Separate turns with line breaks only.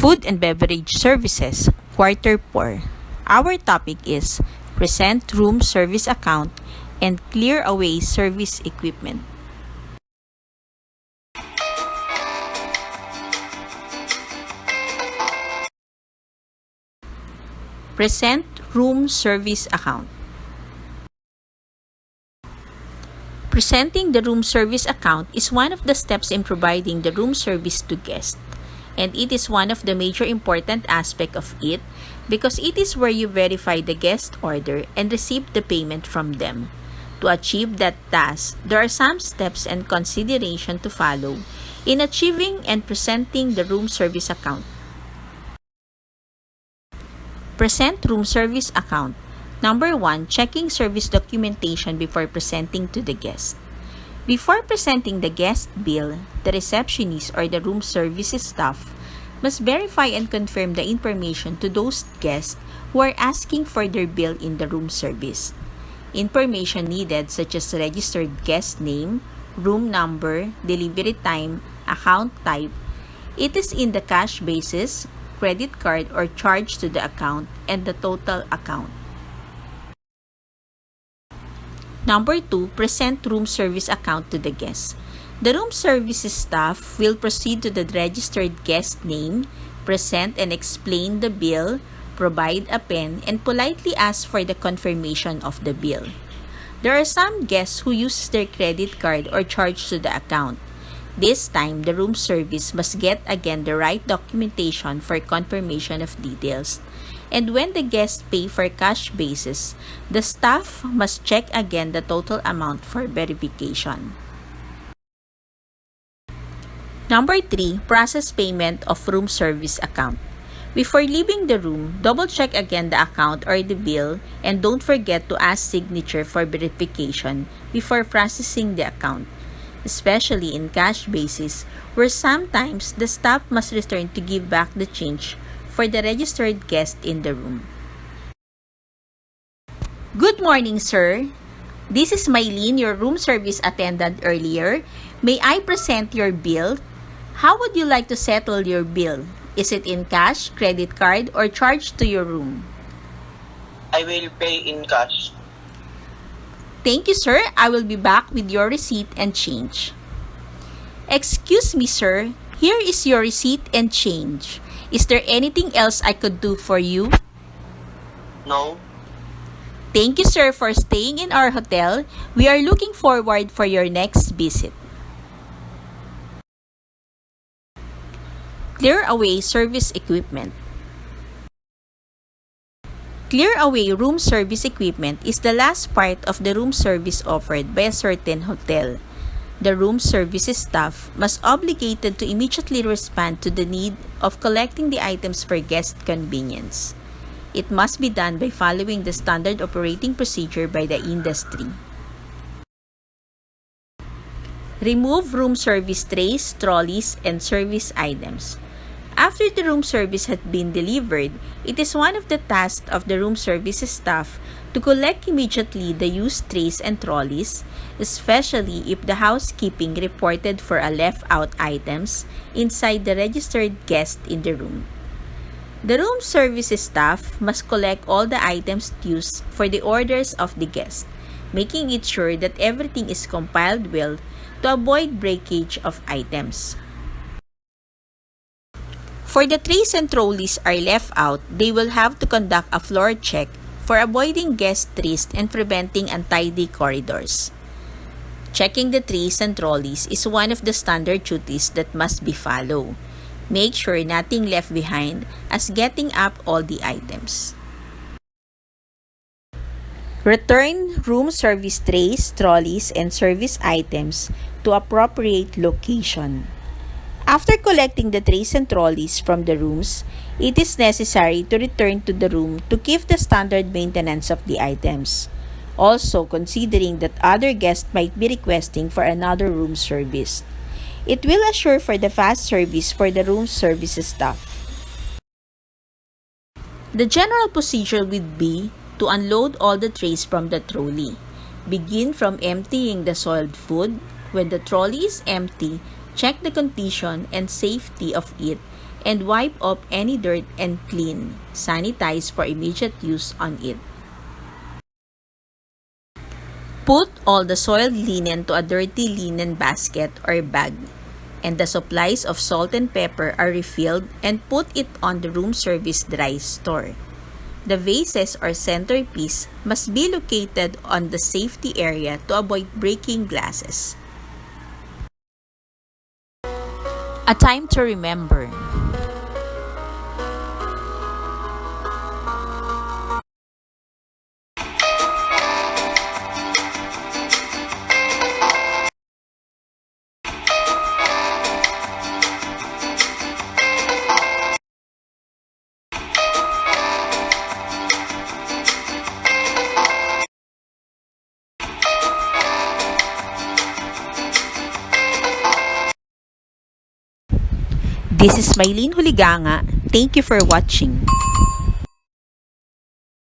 Food and Beverage Services, Quarter 4. Our topic is Present Room Service Account and Clear Away Service Equipment. Present Room Service Account. Presenting the room service account is one of the steps in providing the room service to guests, and it is one of the major important aspects of it because it is where you verify the guest order and receive the payment from them. To achieve that task, there are some steps and consideration to follow in achieving and presenting the room service account. Present room service account. Number 1, checking service documentation before presenting to the guest. Before presenting the guest bill, the receptionist or the room services staff must verify and confirm the information to those guests who are asking for their bill in the room service. Information needed such as registered guest name, room number, delivery time, account type. It is in the cash basis, credit card or charge to the account, and the total account. Number 2, present room service account to the guest. The room services staff will proceed to the registered guest name, present and explain the bill, provide a pen, and politely ask for the confirmation of the bill. There are some guests who use their credit card or charge to the account. This time, the room service must get again the right documentation for confirmation of details. And when the guests pay for cash basis, the staff must check again the total amount for verification. Number 3, process payment of room service account. Before leaving the room, double-check again the account or the bill and don't forget to ask signature for verification before processing the account, especially in cash basis where sometimes the staff must return to give back the change for the registered guest in the room. Good morning, sir. This is Mylene, your room service attendant earlier. May I present your bill? How would you like to settle your bill? Is it in cash, credit card, or charged to your room?
I will pay in cash.
Thank you, sir. I will be back with your receipt and change. Excuse me, sir. Here is your receipt and change. Is there anything else I could do for you?
No.
Thank you, sir, for staying in our hotel. We are looking forward for your next visit. Clear Away Service Equipment. Clear Away Room Service Equipment is the last part of the room service offered by a certain hotel. The room services staff must obligated to immediately respond to the need of collecting the items for guest convenience. It must be done by following the standard operating procedure by the industry. Remove room service trays, trolleys, and service items. After the room service had been delivered, it is one of the tasks of the room services staff to collect immediately the used trays and trolleys, especially if the housekeeping reported for a left-out items inside the registered guest in the room. The room services staff must collect all the items used for the orders of the guest, making it sure that everything is compiled well to avoid breakage of items. For the trays and trolleys are left out, they will have to conduct a floor check for avoiding guest risk and preventing untidy corridors. Checking the trays and trolleys is one of the standard duties that must be followed. Make sure nothing left behind as getting up all the items. Return room service trays, trolleys, and service items to appropriate location. After collecting the trays and trolleys from the rooms, it is necessary to return to the room to keep the standard maintenance of the items. Also, considering that other guests might be requesting for another room service. It will assure for the fast service for the room services staff. The general procedure would be to unload all the trays from the trolley. Begin from emptying the soiled food. When the trolley is empty, check the condition and safety of it and wipe off any dirt and clean, sanitize for immediate use on it. Put all the soiled linen to a dirty linen basket or bag, and the supplies of salt and pepper are refilled and put it on the room service dry store. The vases or centerpiece must be located on the safety area to avoid breaking glasses. A time to remember. This is Maylene Huliganga. Thank you for watching.